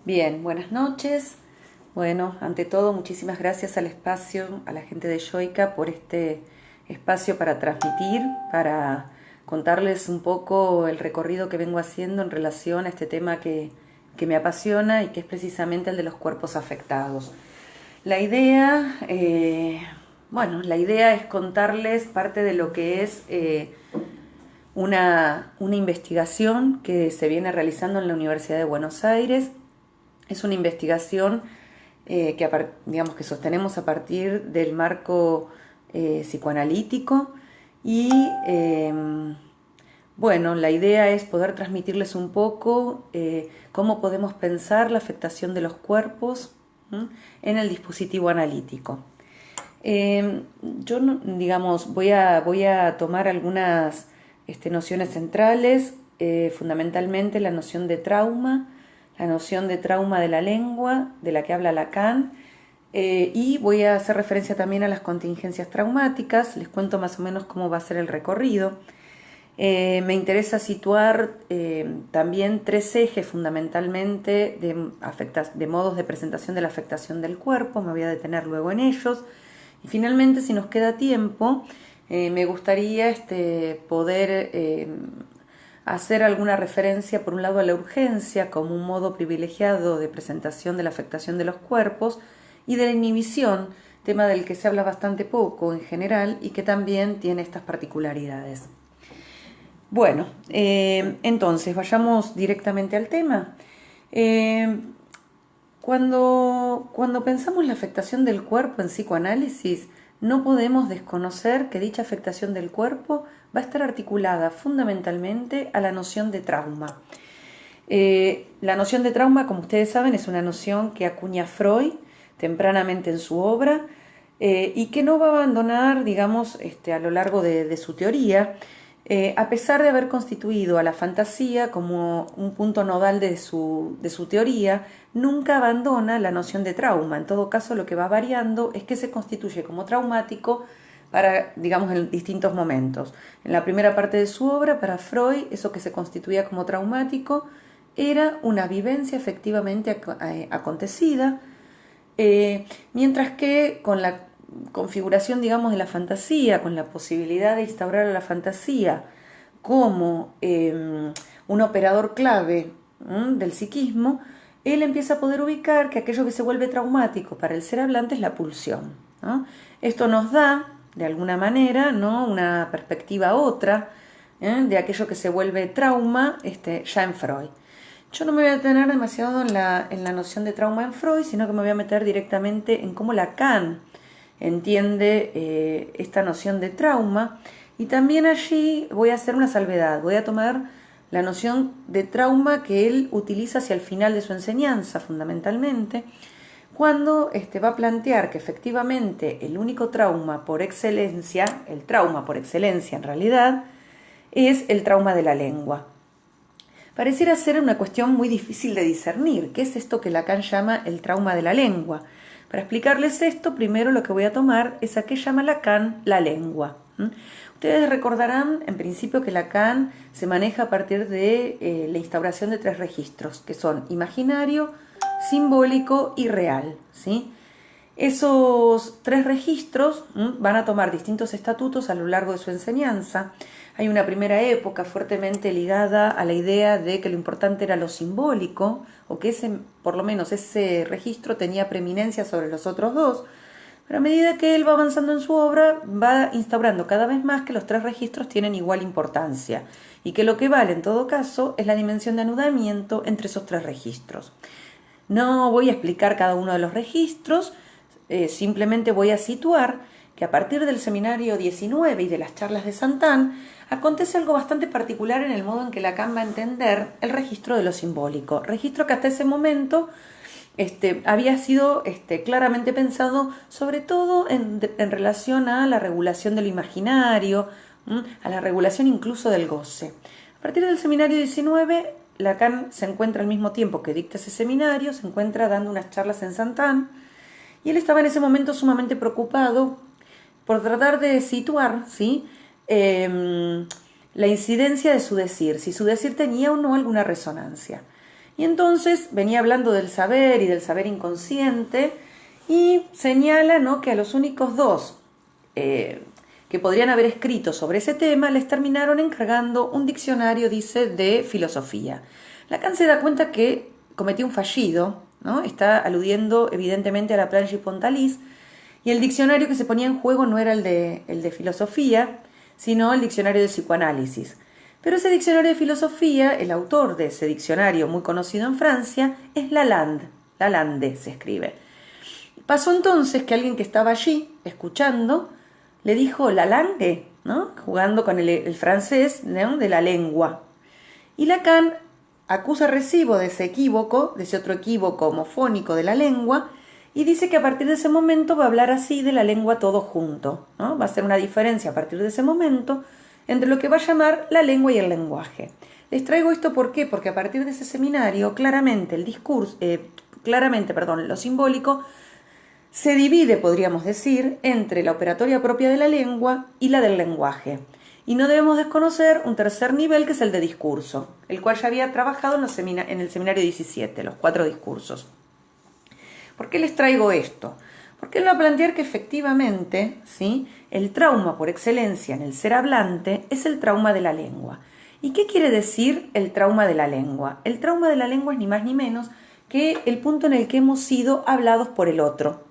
Bien, buenas noches. Bueno, ante todo, muchísimas gracias al espacio, a la gente de Yoica por este espacio para transmitir, para contarles un poco el recorrido que vengo haciendo en relación a este tema que me apasiona y que es precisamente el de los cuerpos afectados. La idea, la idea es contarles parte de lo que es una investigación que se viene realizando en la Universidad de Buenos Aires. Es una investigación digamos, que sostenemos a partir del marco psicoanalítico y la idea es poder transmitirles un poco cómo podemos pensar la afectación de los cuerpos en el dispositivo analítico. Yo, digamos, voy a tomar algunas nociones centrales, fundamentalmente la noción de trauma, la noción de trauma de la lengua, de la que habla Lacan, y voy a hacer referencia también a las contingencias traumáticas. Les cuento más o menos cómo va a ser el recorrido. Me interesa situar también tres ejes fundamentalmente de modos de presentación de la afectación del cuerpo. Me voy a detener luego en ellos. Y finalmente, si nos queda tiempo, me gustaría poder hacer alguna referencia, por un lado, a la urgencia como un modo privilegiado de presentación de la afectación de los cuerpos y de la inhibición, tema del que se habla bastante poco en general y que también tiene estas particularidades. Bueno, entonces vayamos directamente al tema. Cuando pensamos la afectación del cuerpo en psicoanálisis, no podemos desconocer que dicha afectación del cuerpo va a estar articulada fundamentalmente a la noción de trauma. La noción de trauma, como ustedes saben, es una noción que acuña Freud tempranamente en su obra y que no va a abandonar, digamos, a lo largo de su teoría, a pesar de haber constituido a la fantasía como un punto nodal de su teoría, nunca abandona la noción de trauma. En todo caso, lo que va variando es que se constituye como traumático para, digamos, en distintos momentos. En la primera parte de su obra, para Freud, eso que se constituía como traumático era una vivencia efectivamente acontecida, mientras que con la configuración, digamos, de la fantasía, con la posibilidad de instaurar a la fantasía como un operador clave del psiquismo, él empieza a poder ubicar que aquello que se vuelve traumático para el ser hablante es la pulsión, ¿no? Esto nos da, de alguna manera, ¿no?, una perspectiva otra de aquello que se vuelve trauma ya en Freud. Yo no me voy a detener demasiado en la noción de trauma en Freud, sino que me voy a meter directamente en cómo Lacan entiende esta noción de trauma, y también allí voy a hacer una salvedad. Voy a tomar la noción de trauma que él utiliza hacia el final de su enseñanza, fundamentalmente, cuando va a plantear que efectivamente el único trauma por excelencia, el trauma por excelencia en realidad, es el trauma de la lengua. Pareciera ser una cuestión muy difícil de discernir. ¿Qué es esto que Lacan llama el trauma de la lengua? Para explicarles esto, primero lo que voy a tomar es a qué llama Lacan la lengua. Ustedes recordarán, en principio, que Lacan se maneja a partir de la instauración de tres registros, que son imaginario, simbólico y real, ¿sí? Esos tres registros van a tomar distintos estatutos a lo largo de su enseñanza. Hay una primera época fuertemente ligada a la idea de que lo importante era lo simbólico, o que por lo menos ese registro tenía preeminencia sobre los otros dos, pero a medida que él va avanzando en su obra, va instaurando cada vez más que los tres registros tienen igual importancia, y que lo que vale en todo caso es la dimensión de anudamiento entre esos tres registros. No voy a explicar cada uno de los registros, simplemente voy a situar que a partir del seminario 19 y de las charlas de Santán, acontece algo bastante particular en el modo en que Lacan va a entender el registro de lo simbólico, registro que hasta ese momento había sido claramente pensado sobre todo en relación a la regulación de lo imaginario, a la regulación incluso del goce. A partir del seminario 19, Lacan se encuentra al mismo tiempo que dicta ese seminario, se encuentra dando unas charlas en Santán, y él estaba en ese momento sumamente preocupado por tratar de situar, ¿sí?, la incidencia de su decir, si su decir tenía o no alguna resonancia. Y entonces venía hablando del saber y del saber inconsciente y señala, ¿no?, que a los únicos dos que podrían haber escrito sobre ese tema les terminaron encargando un diccionario, dice, de filosofía. Lacan se da cuenta que cometió un fallido, ¿no? Está aludiendo evidentemente a la Planche Pontalis, y el diccionario que se ponía en juego no era el de filosofía, sino el diccionario de psicoanálisis. Pero ese diccionario de filosofía, el autor de ese diccionario muy conocido en Francia, es Lalande. Lalande se escribe. Pasó entonces que alguien que estaba allí, escuchando, le dijo la langue, ¿no?, jugando con el francés, ¿no?, de la lengua. Y Lacan acusa recibo de ese equívoco, de ese otro equívoco homofónico de la lengua, y dice que a partir de ese momento va a hablar así de la lengua todo junto, ¿no? Va a ser una diferencia a partir de ese momento entre lo que va a llamar la lengua y el lenguaje. Les traigo esto ¿por qué? Porque a partir de ese seminario claramente el discurso, lo simbólico se divide, podríamos decir, entre la operatoria propia de la lengua y la del lenguaje. Y no debemos desconocer un tercer nivel, que es el de discurso, el cual ya había trabajado en el seminario 17, los 4 discursos. ¿Por qué les traigo esto? Porque él va a plantear que efectivamente, ¿sí?, el trauma por excelencia en el ser hablante es el trauma de la lengua. ¿Y qué quiere decir el trauma de la lengua? El trauma de la lengua es ni más ni menos que el punto en el que hemos sido hablados por el otro.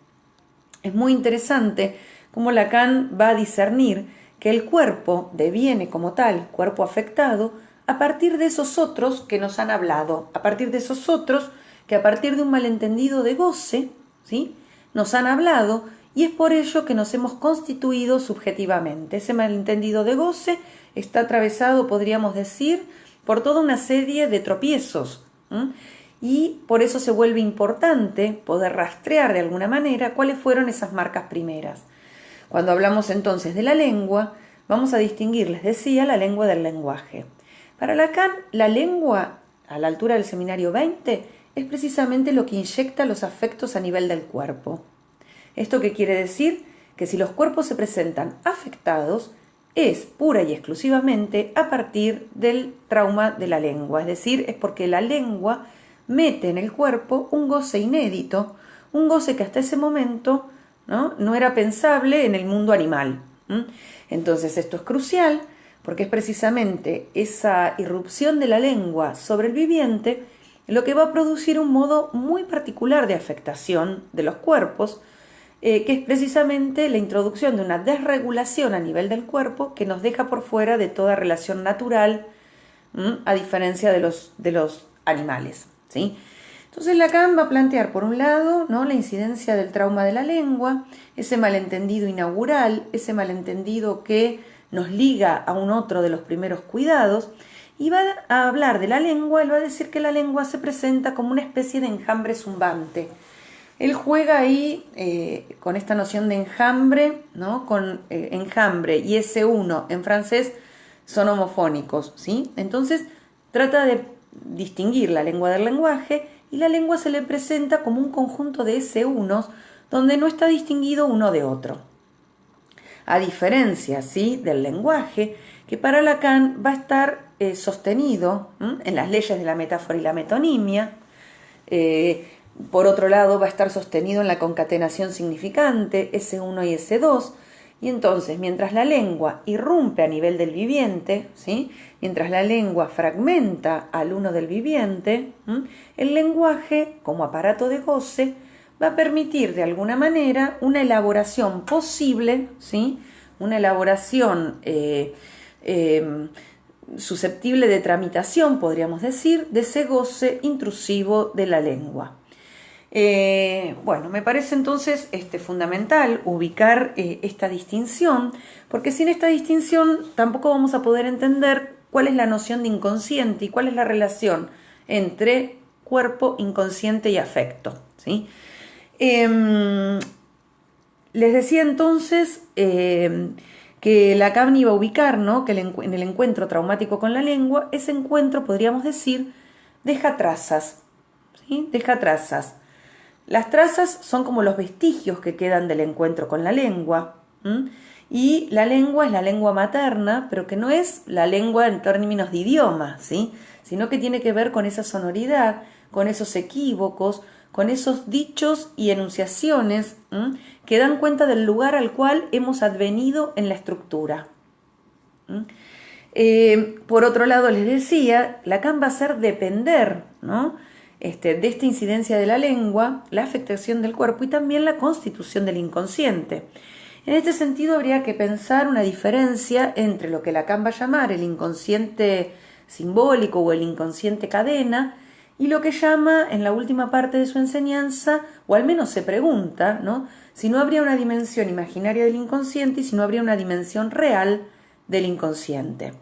Es muy interesante cómo Lacan va a discernir que el cuerpo deviene como tal, cuerpo afectado, a partir de esos otros que nos han hablado, a partir de esos otros que a partir de un malentendido de goce, ¿sí?, nos han hablado, y es por ello que nos hemos constituido subjetivamente. Ese malentendido de goce está atravesado, podríamos decir, por toda una serie de tropiezos, y por eso se vuelve importante poder rastrear de alguna manera cuáles fueron esas marcas primeras. Cuando hablamos entonces de la lengua, vamos a distinguir, les decía, la lengua del lenguaje. Para Lacan, la lengua, a la altura del seminario 20, es precisamente lo que inyecta los afectos a nivel del cuerpo. ¿Esto qué quiere decir? Que si los cuerpos se presentan afectados, es pura y exclusivamente a partir del trauma de la lengua. Es decir, es porque la lengua mete en el cuerpo un goce inédito, un goce que hasta ese momento no era pensable en el mundo animal. Entonces esto es crucial porque es precisamente esa irrupción de la lengua sobre el viviente lo que va a producir un modo muy particular de afectación de los cuerpos, que es precisamente la introducción de una desregulación a nivel del cuerpo que nos deja por fuera de toda relación natural, a diferencia de los animales, ¿sí? Entonces Lacan va a plantear, por un lado, ¿no?, la incidencia del trauma de la lengua, ese malentendido inaugural, ese malentendido que nos liga a un otro de los primeros cuidados, y va a hablar de la lengua. Él va a decir que la lengua se presenta como una especie de enjambre zumbante. Él juega ahí con esta noción de enjambre, ¿no?, con enjambre y ese uno en francés son homofónicos, ¿sí? Entonces trata de distinguir la lengua del lenguaje, y la lengua se le presenta como un conjunto de ese unos donde no está distinguido uno de otro. A diferencia, ¿sí?, del lenguaje, que para Lacan va a estar sostenido en las leyes de la metáfora y la metonimia. Por otro lado, va a estar sostenido en la concatenación significante, S1 y S2, y entonces, mientras la lengua irrumpe a nivel del viviente, ¿sí?, mientras la lengua fragmenta al uno del viviente, el lenguaje, como aparato de goce, va a permitir de alguna manera una elaboración posible, ¿sí?, una elaboración susceptible de tramitación, podríamos decir, de ese goce intrusivo de la lengua. Bueno, me parece entonces fundamental ubicar esta distinción, porque sin esta distinción tampoco vamos a poder entender cuál es la noción de inconsciente y cuál es la relación entre cuerpo, inconsciente y afecto, ¿sí? Les decía entonces que Lacan iba a ubicar, ¿no?, que en el encuentro traumático con la lengua, ese encuentro, podríamos decir, deja trazas, ¿sí? Deja trazas. Las trazas son como los vestigios que quedan del encuentro con la lengua, y la lengua es la lengua materna, pero que no es la lengua en términos de idioma, ¿sí?, sino que tiene que ver con esa sonoridad, con esos equívocos, con esos dichos y enunciaciones que dan cuenta del lugar al cual hemos advenido en la estructura. Por otro lado, les decía, Lacan va a hacer depender, ¿no? De esta incidencia de la lengua, la afectación del cuerpo y también la constitución del inconsciente. En este sentido, habría que pensar una diferencia entre lo que Lacan va a llamar el inconsciente simbólico o el inconsciente cadena y lo que llama en la última parte de su enseñanza, o al menos se pregunta, ¿no?, si no habría una dimensión imaginaria del inconsciente y si no habría una dimensión real del inconsciente.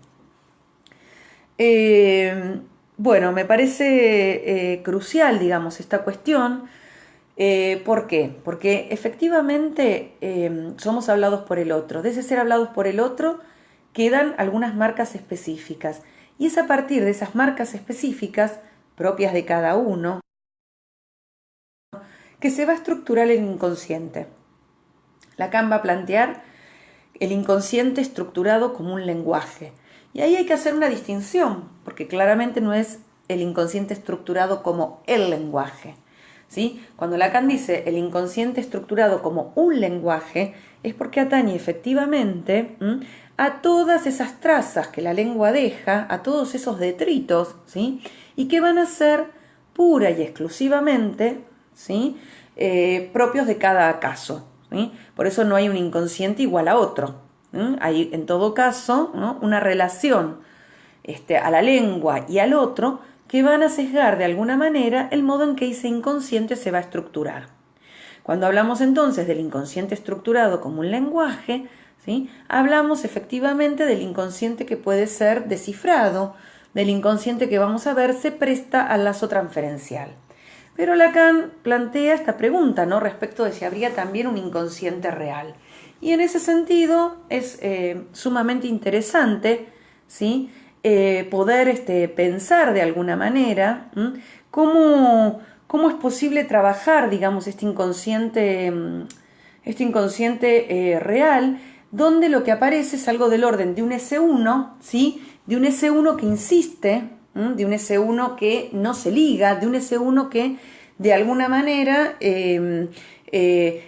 Bueno, me parece crucial, digamos, esta cuestión. ¿Por qué? Porque efectivamente somos hablados por el otro. De ese ser hablados por el otro quedan algunas marcas específicas. Y es a partir de esas marcas específicas, propias de cada uno, que se va a estructurar el inconsciente. Lacan va a plantear el inconsciente estructurado como un lenguaje. Y ahí hay que hacer una distinción, porque claramente no es el inconsciente estructurado como el lenguaje, ¿sí? Cuando Lacan dice el inconsciente estructurado como un lenguaje, es porque atañe efectivamente a todas esas trazas que la lengua deja, a todos esos detritos, ¿sí?, y que van a ser pura y exclusivamente, ¿sí?, propios de cada caso, ¿sí? Por eso no hay un inconsciente igual a otro. Hay en todo caso, ¿no?, una relación a la lengua y al otro que van a sesgar de alguna manera el modo en que ese inconsciente se va a estructurar. Cuando hablamos entonces del inconsciente estructurado como un lenguaje, ¿sí?, hablamos efectivamente del inconsciente que puede ser descifrado, del inconsciente que vamos a ver se presta al lazo transferencial. Pero Lacan plantea esta pregunta, ¿no?, respecto de si habría también un inconsciente real. Y en ese sentido es sumamente interesante, ¿sí?, poder pensar de alguna manera cómo es posible trabajar, digamos, este inconsciente real, donde lo que aparece es algo del orden de un S1, ¿sí?, de un S1 que insiste, de un S1 que no se liga, de un S1 que de alguna manera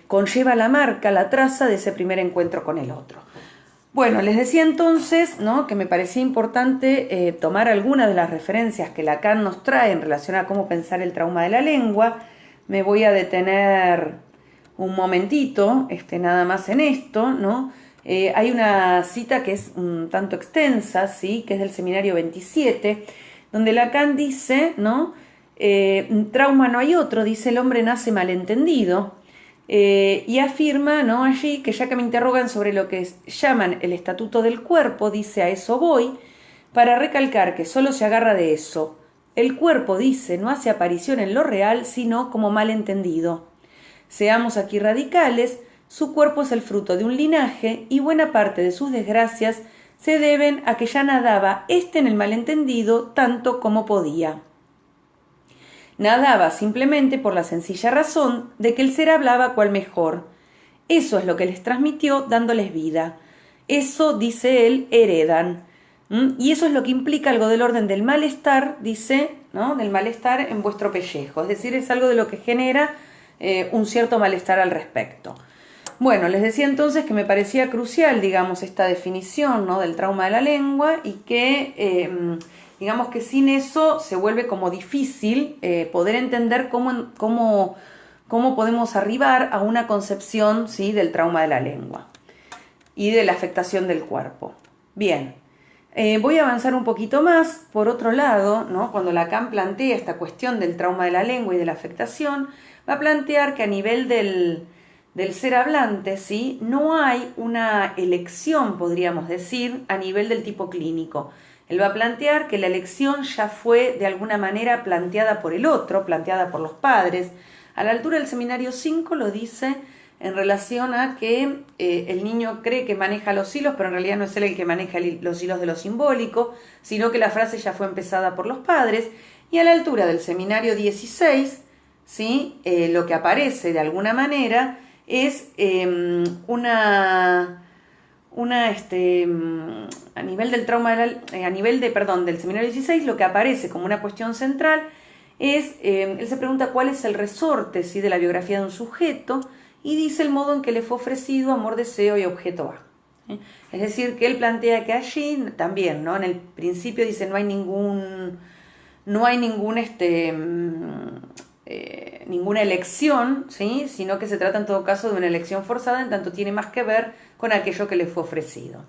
conlleva la marca, la traza de ese primer encuentro con el otro. Bueno, les decía entonces, ¿no?, que me parecía importante tomar algunas de las referencias que Lacan nos trae en relación a cómo pensar el trauma de la lengua. Me voy a detener un momentito, nada más en esto, ¿no? Hay una cita que es un tanto extensa, ¿sí?, que es del seminario 27, donde Lacan dice, ¿no?, trauma no hay otro, dice, el hombre nace malentendido, y afirma, ¿no?, allí que ya que me interrogan sobre lo que llaman el estatuto del cuerpo, dice, a eso voy, para recalcar que solo se agarra de eso. El cuerpo, dice, no hace aparición en lo real, sino como malentendido. Seamos aquí radicales, su cuerpo es el fruto de un linaje y buena parte de sus desgracias se deben a que ya nadaba en el malentendido tanto como podía. Nadaba simplemente por la sencilla razón de que el ser hablaba cual mejor. Eso es lo que les transmitió dándoles vida. Eso, dice él, heredan. Y eso es lo que implica algo del orden del malestar, dice, ¿no?, del malestar en vuestro pellejo. Es decir, es algo de lo que genera un cierto malestar al respecto. Bueno, les decía entonces que me parecía crucial, digamos, esta definición, ¿no?, del trauma de la lengua y que digamos que sin eso se vuelve como difícil poder entender cómo podemos arribar a una concepción, ¿sí?, del trauma de la lengua y de la afectación del cuerpo. Bien, voy a avanzar un poquito más. Por otro lado, ¿no?, cuando Lacan plantea esta cuestión del trauma de la lengua y de la afectación, va a plantear que a nivel del ser hablante, ¿sí?, no hay una elección, podríamos decir, a nivel del tipo clínico. Él va a plantear que la elección ya fue de alguna manera planteada por el otro, planteada por los padres. A la altura del seminario 5 lo dice en relación a que el niño cree que maneja los hilos, pero en realidad no es él el que maneja los hilos de lo simbólico, sino que la frase ya fue empezada por los padres. Y a la altura del seminario 16, ¿sí?, lo que aparece de alguna manera es una a nivel del trauma, a nivel del seminario 16, lo que aparece como una cuestión central es, él se pregunta cuál es el resorte, ¿sí?, de la biografía de un sujeto, y dice el modo en que le fue ofrecido amor, deseo y objeto A. ¿Sí? Es decir, que él plantea que allí también, ¿no?, en el principio dice no hay ninguna elección, ¿sí?, sino que se trata en todo caso de una elección forzada, en tanto tiene más que ver con aquello que le fue ofrecido.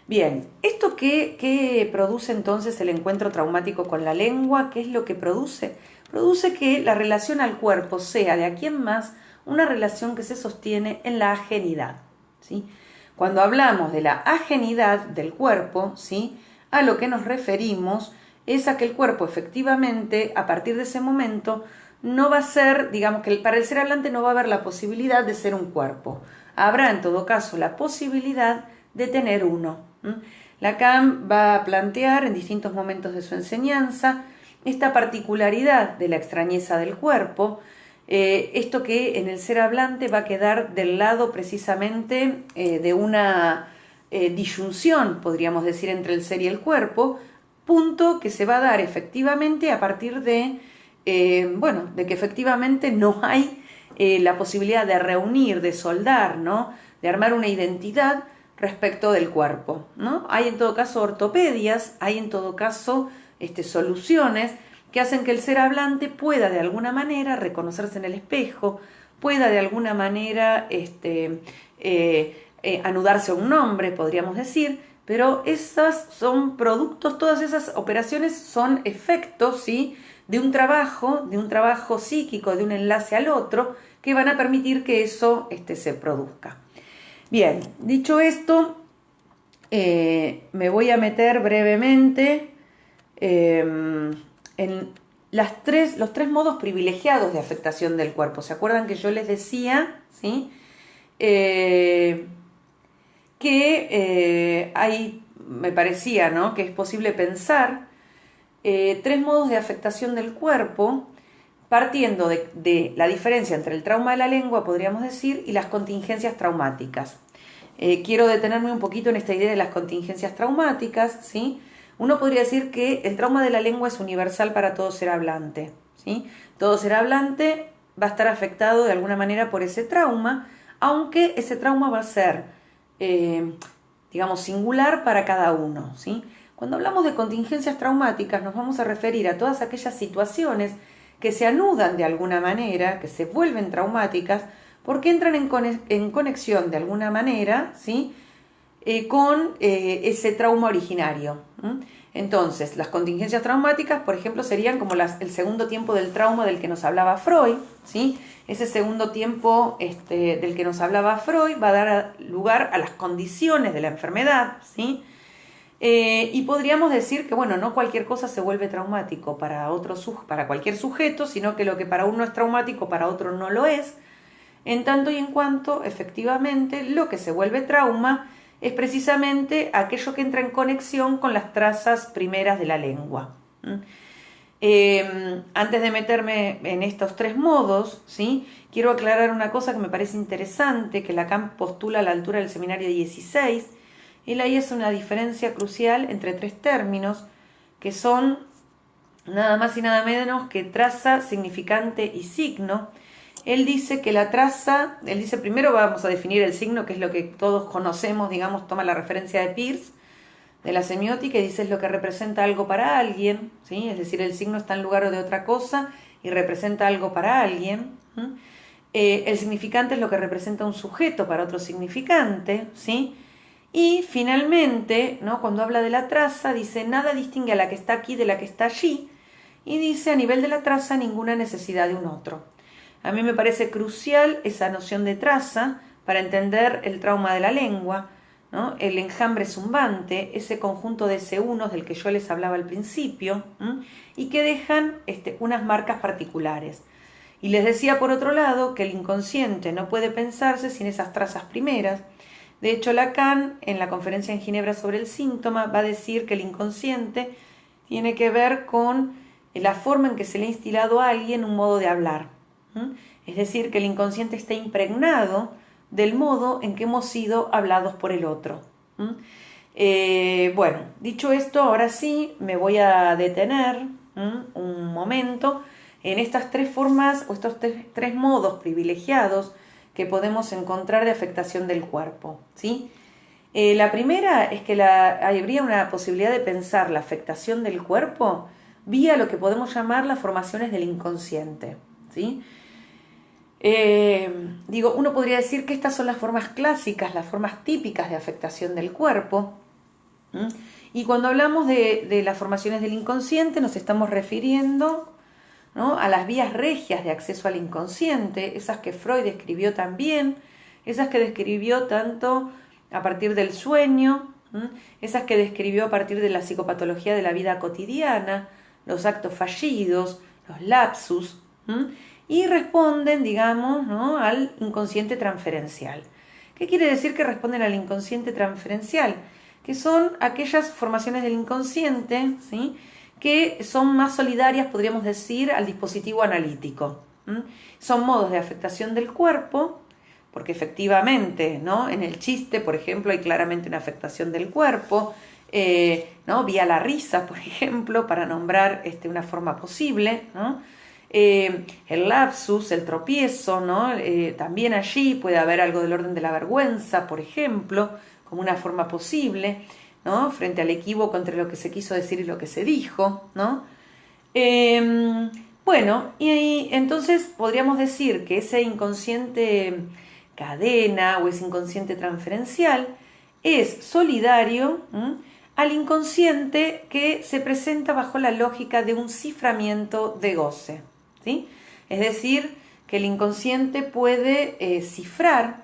Bien, ¿esto qué produce entonces el encuentro traumático con la lengua? ¿Qué es lo que produce? Produce que la relación al cuerpo sea de aquí en más una relación que se sostiene en la ajenidad, ¿sí? Cuando hablamos de la ajenidad del cuerpo, ¿sí?, a lo que nos referimos es a que el cuerpo efectivamente, a partir de ese momento, no va a ser, digamos que para el ser hablante no va a haber la posibilidad de ser un cuerpo. Habrá en todo caso la posibilidad de tener uno. Lacan va a plantear en distintos momentos de su enseñanza esta particularidad de la extrañeza del cuerpo, esto que en el ser hablante va a quedar del lado precisamente de una disyunción, podríamos decir, entre el ser y el cuerpo, punto que se va a dar efectivamente a partir de que efectivamente no hay la posibilidad de reunir, de soldar, ¿no?, de armar una identidad respecto del cuerpo, ¿no? Hay en todo caso ortopedias, hay en todo caso soluciones que hacen que el ser hablante pueda de alguna manera reconocerse en el espejo, pueda de alguna manera anudarse a un nombre, podríamos decir, pero esas son productos, todas esas operaciones son efectos, ¿sí?, de un trabajo psíquico, de un enlace al otro, que van a permitir que eso se produzca. Bien, dicho esto, me voy a meter brevemente en los tres modos privilegiados de afectación del cuerpo. ¿Se acuerdan que yo les decía, ¿sí?, que me parecía, ¿no?, que es posible pensar tres modos de afectación del cuerpo partiendo de la diferencia entre el trauma de la lengua, podríamos decir, y las contingencias traumáticas. Quiero detenerme un poquito en esta idea de las contingencias traumáticas, ¿sí? Uno podría decir que el trauma de la lengua es universal para todo ser hablante, ¿sí? Todo ser hablante va a estar afectado de alguna manera por ese trauma, aunque ese trauma va a ser, singular para cada uno, ¿sí? Cuando hablamos de contingencias traumáticas nos vamos a referir a todas aquellas situaciones que se anudan de alguna manera, que se vuelven traumáticas, porque entran en conexión de alguna manera, ¿sí?, con ese trauma originario. Entonces, las contingencias traumáticas, por ejemplo, serían como el segundo tiempo del trauma del que nos hablaba Freud, ¿sí? Ese segundo tiempo del que nos hablaba Freud va a dar lugar a las condiciones de la enfermedad, ¿sí? Y podríamos decir que, bueno, no cualquier cosa se vuelve traumático para cualquier sujeto, sino que lo que para uno es traumático, para otro no lo es, en tanto y en cuanto, efectivamente, lo que se vuelve trauma es precisamente aquello que entra en conexión con las trazas primeras de la lengua. Antes de meterme en estos tres modos, ¿sí?, quiero aclarar una cosa que me parece interesante, que Lacan postula a la altura del seminario 16. Él ahí hace una diferencia crucial entre tres términos, que son nada más y nada menos que traza, significante y signo. Él dice que la traza, primero vamos a definir el signo, que es lo que todos conocemos, digamos, toma la referencia de Peirce, de la semiótica, y dice es lo que representa algo para alguien, ¿sí? Es decir, el signo está en lugar de otra cosa y representa algo para alguien. El significante es lo que representa un sujeto para otro significante, ¿sí? Y finalmente, ¿no?, cuando habla de la traza, dice nada distingue a la que está aquí de la que está allí, y dice a nivel de la traza ninguna necesidad de un otro. A mí me parece crucial esa noción de traza para entender el trauma de la lengua, ¿no?, el enjambre zumbante, ese conjunto de C1 del que yo les hablaba al principio, y que dejan unas marcas particulares. Y les decía por otro lado que el inconsciente no puede pensarse sin esas trazas primeras. De hecho, Lacan, en la conferencia en Ginebra sobre el síntoma, va a decir que el inconsciente tiene que ver con la forma en que se le ha instilado a alguien un modo de hablar. Es decir, que el inconsciente está impregnado del modo en que hemos sido hablados por el otro. Bueno, dicho esto, ahora sí me voy a detener un momento en estas tres formas o estos tres modos privilegiados que podemos encontrar de afectación del cuerpo, ¿sí? La primera es que habría una posibilidad de pensar la afectación del cuerpo vía lo que podemos llamar las formaciones del inconsciente, ¿sí? Uno podría decir que estas son las formas clásicas, las formas típicas de afectación del cuerpo. Y cuando hablamos de las formaciones del inconsciente nos estamos refiriendo, ¿no?, a las vías regias de acceso al inconsciente, esas que Freud describió también, esas que describió tanto a partir del sueño, esas que describió a partir de la psicopatología de la vida cotidiana, los actos fallidos, los lapsus, y responden, digamos, ¿no?, al inconsciente transferencial. ¿Qué quiere decir que responden al inconsciente transferencial? Que son aquellas formaciones del inconsciente, ¿sí?, que son más solidarias, podríamos decir, al dispositivo analítico. Son modos de afectación del cuerpo, porque efectivamente, ¿no?, en el chiste, por ejemplo, hay claramente una afectación del cuerpo, ¿no?, vía la risa, por ejemplo, para nombrar una forma posible, ¿no? El lapsus, el tropiezo, ¿no? También allí puede haber algo del orden de la vergüenza, por ejemplo, como una forma posible, ¿no?, frente al equívoco entre lo que se quiso decir y lo que se dijo, ¿no? Bueno, y entonces podríamos decir que ese inconsciente cadena o ese inconsciente transferencial es solidario al inconsciente que se presenta bajo la lógica de un ciframiento de goce, ¿sí? Es decir, que el inconsciente puede cifrar,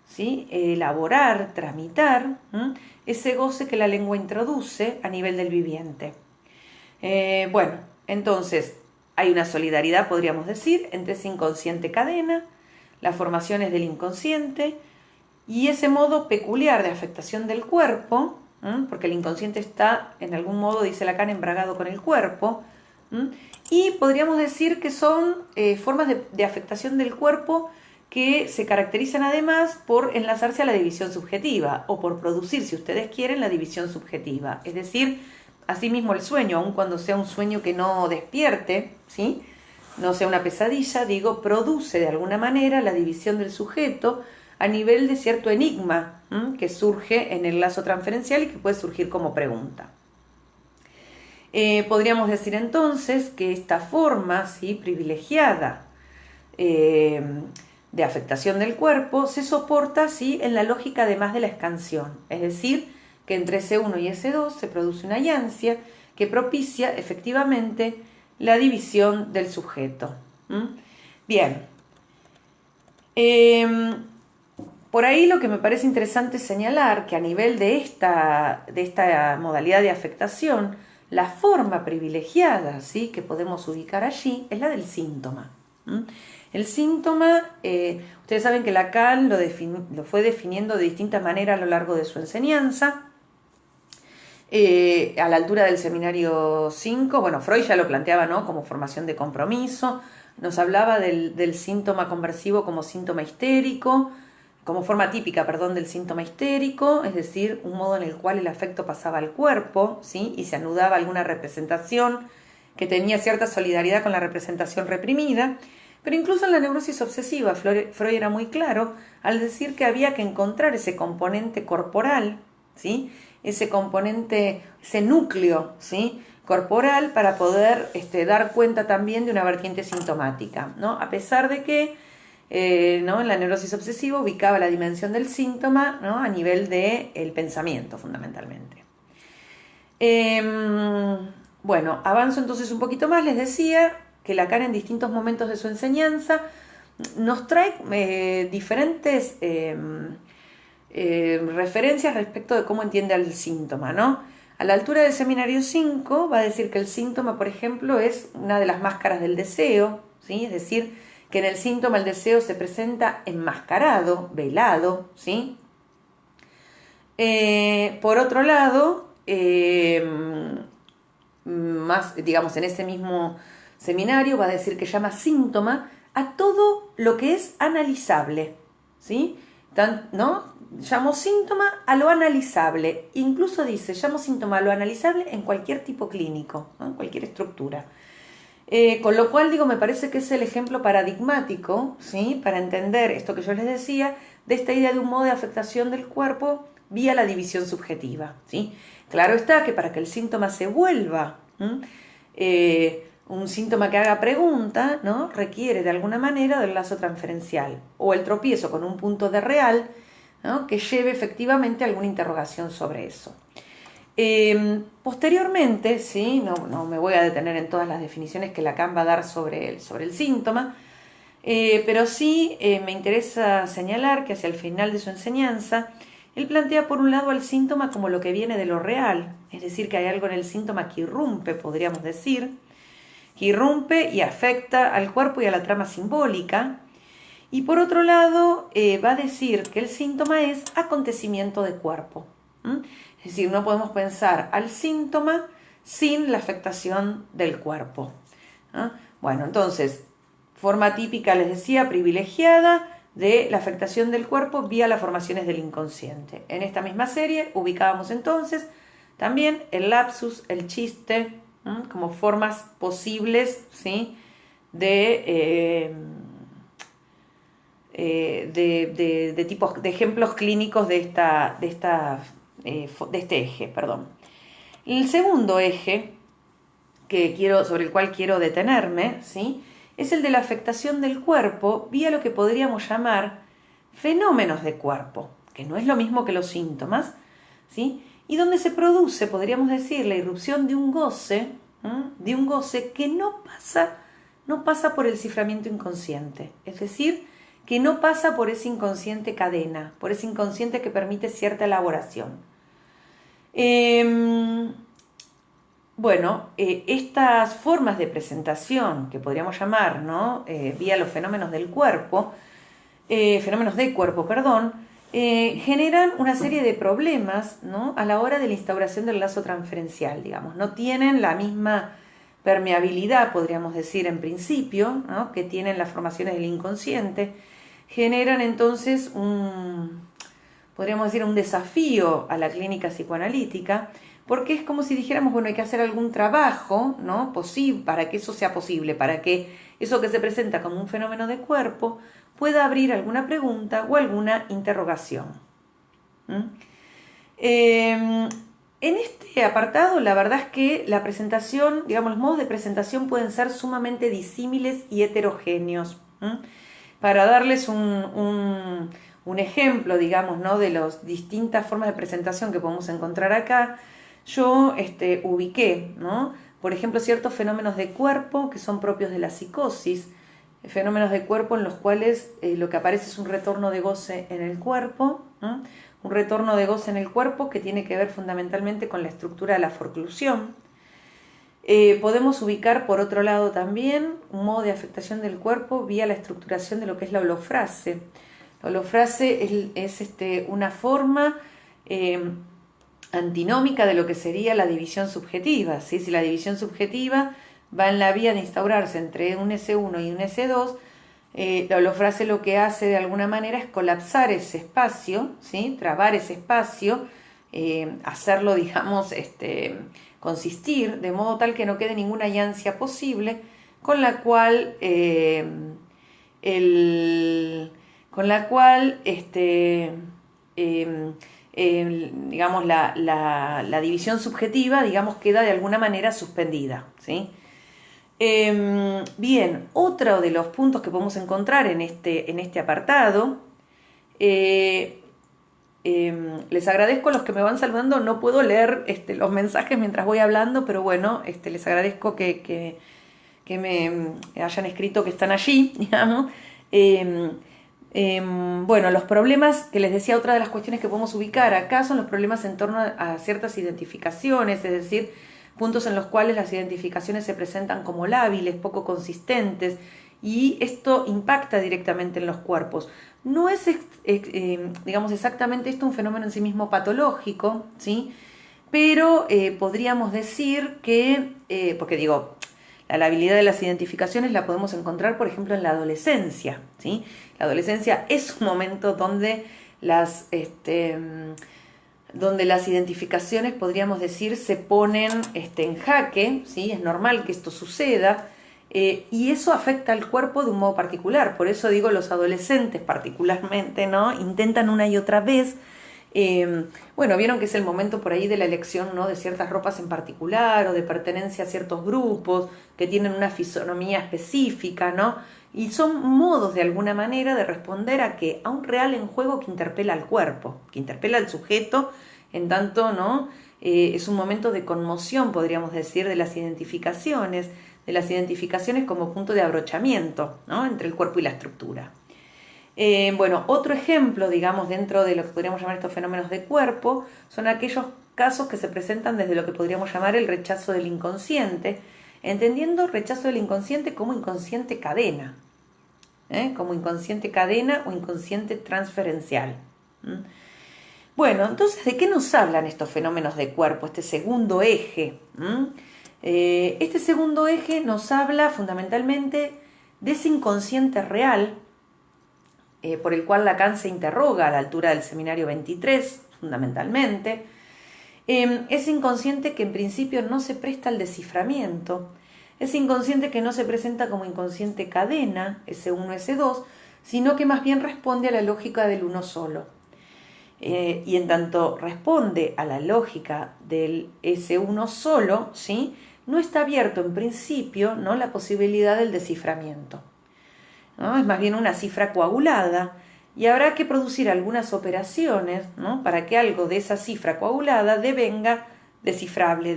¿sí?, elaborar, tramitar ese goce que la lengua introduce a nivel del viviente. Bueno, entonces hay una solidaridad, podríamos decir, entre ese inconsciente cadena, las formaciones del inconsciente y ese modo peculiar de afectación del cuerpo, porque el inconsciente está, en algún modo, dice Lacan, embragado con el cuerpo, y podríamos decir que son formas de afectación del cuerpo que se caracterizan además por enlazarse a la división subjetiva o por producir, si ustedes quieren, la división subjetiva. Es decir, asimismo el sueño, aun cuando sea un sueño que no despierte, ¿sí?, no sea una pesadilla, produce de alguna manera la división del sujeto a nivel de cierto enigma que surge en el lazo transferencial y que puede surgir como pregunta. Podríamos decir entonces que esta forma, ¿sí?, privilegiada de afectación del cuerpo se soporta, ¿sí?, en la lógica además de la escansión, es decir, que entre S1 y S2 se produce una ayancia que propicia efectivamente la división del sujeto. Bien, por ahí lo que me parece interesante señalar que a nivel de esta modalidad de afectación, la forma privilegiada, ¿sí?, que podemos ubicar allí es la del síntoma. El síntoma, ustedes saben que Lacan lo fue definiendo de distintas maneras a lo largo de su enseñanza. A la altura del seminario 5, bueno, Freud ya lo planteaba, ¿no?, como formación de compromiso, nos hablaba del síntoma conversivo como síntoma histérico, como forma típica, del síntoma histérico, es decir, un modo en el cual el afecto pasaba al cuerpo, ¿sí?, y se anudaba a alguna representación que tenía cierta solidaridad con la representación reprimida. Pero incluso en la neurosis obsesiva, Freud era muy claro al decir que había que encontrar ese componente corporal, ¿sí?, ese componente, ese núcleo, ¿sí?, corporal para poder dar cuenta también de una vertiente sintomática, ¿no? A pesar de que ¿no?, en la neurosis obsesiva ubicaba la dimensión del síntoma, ¿no?, a nivel del pensamiento fundamentalmente. Bueno, avanzo entonces un poquito más, les decía que Lacan en distintos momentos de su enseñanza nos trae diferentes referencias respecto de cómo entiende al síntoma, ¿no? A la altura del seminario 5 va a decir que el síntoma, por ejemplo, es una de las máscaras del deseo, ¿sí?, es decir, que en el síntoma el deseo se presenta enmascarado, velado, ¿sí? Por otro lado, más, digamos, en ese mismo seminario va a decir que llama síntoma a todo lo que es analizable, ¿sí?, ¿no? Llamo síntoma a lo analizable. Incluso dice, llamo síntoma a lo analizable en cualquier tipo clínico, ¿no? En cualquier estructura. Con lo cual, digo, me parece que es el ejemplo paradigmático, ¿sí? Para entender esto que yo les decía, de esta idea de un modo de afectación del cuerpo vía la división subjetiva, ¿sí? Claro está que para que el síntoma se vuelva un síntoma que haga pregunta, ¿no? Requiere de alguna manera del lazo transferencial o el tropiezo con un punto de real, ¿no? Que lleve efectivamente a alguna interrogación sobre eso. Posteriormente, ¿sí? No me voy a detener en todas las definiciones que Lacan va a dar sobre el síntoma, pero sí me interesa señalar que hacia el final de su enseñanza, él plantea por un lado al síntoma como lo que viene de lo real, es decir, que hay algo en el síntoma que irrumpe, podríamos decir, que irrumpe y afecta al cuerpo y a la trama simbólica. Y por otro lado, va a decir que el síntoma es acontecimiento de cuerpo. Es decir, no podemos pensar al síntoma sin la afectación del cuerpo. Bueno, entonces, forma típica, les decía, privilegiada de la afectación del cuerpo vía las formaciones del inconsciente. En esta misma serie ubicábamos entonces también el lapsus, el chiste, como formas posibles, ¿sí? de tipos, de ejemplos clínicos de este eje, perdón. El segundo eje sobre el cual quiero detenerme, ¿sí? Es el de la afectación del cuerpo vía lo que podríamos llamar fenómenos de cuerpo, que no es lo mismo que los síntomas, ¿sí? Y donde se produce, podríamos decir, la irrupción de un goce que no pasa por el ciframiento inconsciente, es decir, que no pasa por ese inconsciente cadena, por ese inconsciente que permite cierta elaboración. Estas formas de presentación que podríamos llamar, ¿no? Vía los fenómenos del cuerpo, generan una serie de problemas, ¿no? A la hora de la instauración del lazo transferencial, digamos. No tienen la misma permeabilidad, podríamos decir en principio, ¿no? Que tienen las formaciones del inconsciente. Generan entonces podríamos decir, un desafío a la clínica psicoanalítica, porque es como si dijéramos, bueno, hay que hacer algún trabajo, ¿no? Para que eso sea posible, para que eso que se presenta como un fenómeno de cuerpo pueda abrir alguna pregunta o alguna interrogación. En este apartado, la verdad es que la presentación, digamos, los modos de presentación pueden ser sumamente disímiles y heterogéneos. Para darles un ejemplo, digamos, ¿no? De las distintas formas de presentación que podemos encontrar acá, yo ubiqué, ¿no? Por ejemplo, ciertos fenómenos de cuerpo que son propios de la psicosis, fenómenos de cuerpo en los cuales lo que aparece es un retorno de goce en el cuerpo, ¿no? Un retorno de goce en el cuerpo que tiene que ver fundamentalmente con la estructura de la forclusión. Podemos ubicar, por otro lado, también un modo de afectación del cuerpo vía la estructuración de lo que es la holofrase. La holofrase es una forma antinómica de lo que sería la división subjetiva, ¿sí? Si la división subjetiva va en la vía de instaurarse entre un S1 y un S2, la holofrase lo que hace de alguna manera es colapsar ese espacio, ¿sí? Trabar ese espacio, hacerlo, digamos, consistir, de modo tal que no quede ninguna yancia posible, con la cual digamos, la división subjetiva, digamos, queda de alguna manera suspendida, ¿sí? Bien, otro de los puntos que podemos encontrar en este apartado, les agradezco a los que me van saludando, no puedo leer los mensajes mientras voy hablando, pero bueno, les agradezco que me hayan escrito que están allí, digamos. Bueno, los problemas que les decía, otra de las cuestiones que podemos ubicar acá son los problemas en torno a ciertas identificaciones, es decir, puntos en los cuales las identificaciones se presentan como lábiles, poco consistentes, y esto impacta directamente en los cuerpos. No es, digamos, exactamente esto un fenómeno en sí mismo patológico, ¿sí? Pero podríamos decir que, porque digo, la labilidad de las identificaciones la podemos encontrar, por ejemplo, en la adolescencia, ¿sí? La adolescencia es un momento donde donde las identificaciones, podríamos decir, se ponen en jaque, ¿sí? Es normal que esto suceda, y eso afecta al cuerpo de un modo particular. Por eso digo, los adolescentes particularmente, ¿no? Intentan una y otra vez. Bueno, vieron que es el momento por ahí de la elección, ¿no? De ciertas ropas en particular o de pertenencia a ciertos grupos que tienen una fisonomía específica, ¿no? Y son modos de alguna manera de responder a un real en juego que interpela al cuerpo, que interpela al sujeto, en tanto, ¿no? Es un momento de conmoción, podríamos decir, de las identificaciones como punto de abrochamiento, ¿no? Entre el cuerpo y la estructura. Bueno, otro ejemplo, digamos, dentro de lo que podríamos llamar estos fenómenos de cuerpo, son aquellos casos que se presentan desde lo que podríamos llamar el rechazo del inconsciente, entendiendo rechazo del inconsciente como inconsciente cadena, como inconsciente cadena o inconsciente transferencial. Bueno, entonces, ¿de qué nos hablan estos fenómenos de cuerpo, este segundo eje? Este segundo eje nos habla fundamentalmente de ese inconsciente real, por el cual Lacan se interroga a la altura del seminario 23, fundamentalmente. Ese inconsciente que en principio no se presta al desciframiento, ese inconsciente que no se presenta como inconsciente cadena, S1, S2, sino que más bien responde a la lógica del uno solo. Y en tanto responde a la lógica del S1 solo, ¿sí? No está abierto en principio, ¿no?, la posibilidad del desciframiento, ¿no? Es más bien una cifra coagulada y habrá que producir algunas operaciones, ¿no?, para que algo de esa cifra coagulada devenga descifrable,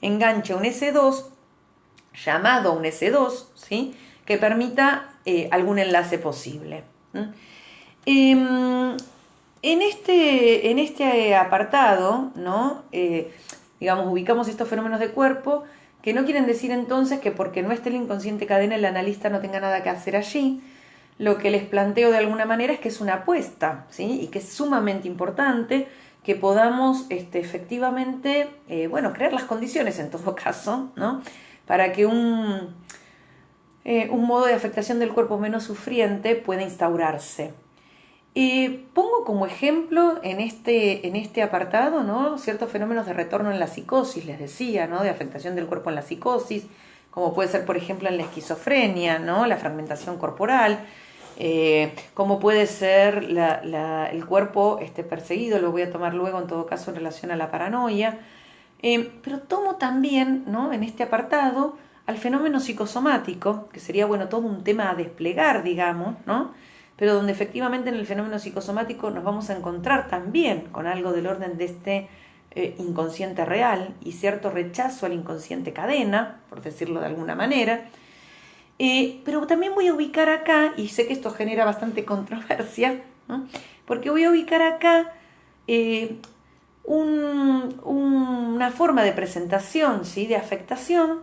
enganche un S2 llamado un S2, ¿sí?, que permita algún enlace posible. En este apartado, ¿no?, digamos, ubicamos estos fenómenos de cuerpo, que no quieren decir entonces que porque no esté el inconsciente cadena el analista no tenga nada que hacer allí. Lo que les planteo de alguna manera es que es una apuesta, ¿sí?, y que es sumamente importante que podamos efectivamente, crear las condiciones en todo caso, ¿no?, para que un modo de afectación del cuerpo menos sufriente pueda instaurarse. Pongo como ejemplo en este apartado, ¿no?, ciertos fenómenos de retorno en la psicosis, les decía, ¿no?, de afectación del cuerpo en la psicosis, como puede ser, por ejemplo, en la esquizofrenia, ¿no?, la fragmentación corporal, como puede ser el cuerpo perseguido, lo voy a tomar luego en todo caso en relación a la paranoia, pero tomo también, ¿no?, en este apartado al fenómeno psicosomático, que sería, todo un tema a desplegar, digamos, ¿no?, pero donde efectivamente en el fenómeno psicosomático nos vamos a encontrar también con algo del orden de este inconsciente real y cierto rechazo al inconsciente cadena, por decirlo de alguna manera. Pero también voy a ubicar acá, y sé que esto genera bastante controversia, ¿no?, porque voy a ubicar acá una forma de presentación, ¿sí?, de afectación,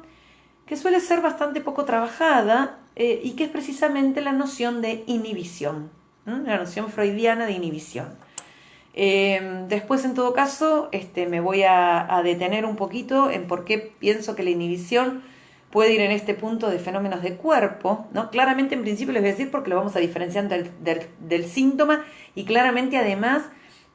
que suele ser bastante poco trabajada, y que es precisamente la noción de inhibición, la noción freudiana de inhibición. Después, en todo caso, me voy a detener un poquito en por qué pienso que la inhibición puede ir en este punto de fenómenos de cuerpo, ¿no? Claramente, en principio, les voy a decir porque lo vamos a diferenciar del síntoma, y claramente, además,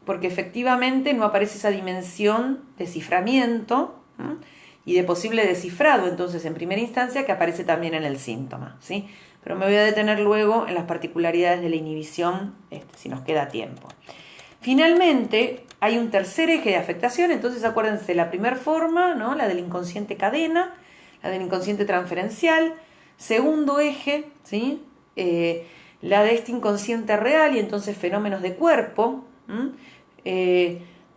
porque efectivamente no aparece esa dimensión de ciframiento, ¿no?, y de posible descifrado, entonces, en primera instancia, que aparece también en el síntoma, ¿sí? Pero me voy a detener luego en las particularidades de la inhibición, si nos queda tiempo. Finalmente, hay un tercer eje de afectación, entonces acuérdense, la primera forma, ¿no?, la del inconsciente cadena, la del inconsciente transferencial. Segundo eje, ¿sí?, la de este inconsciente real y entonces fenómenos de cuerpo,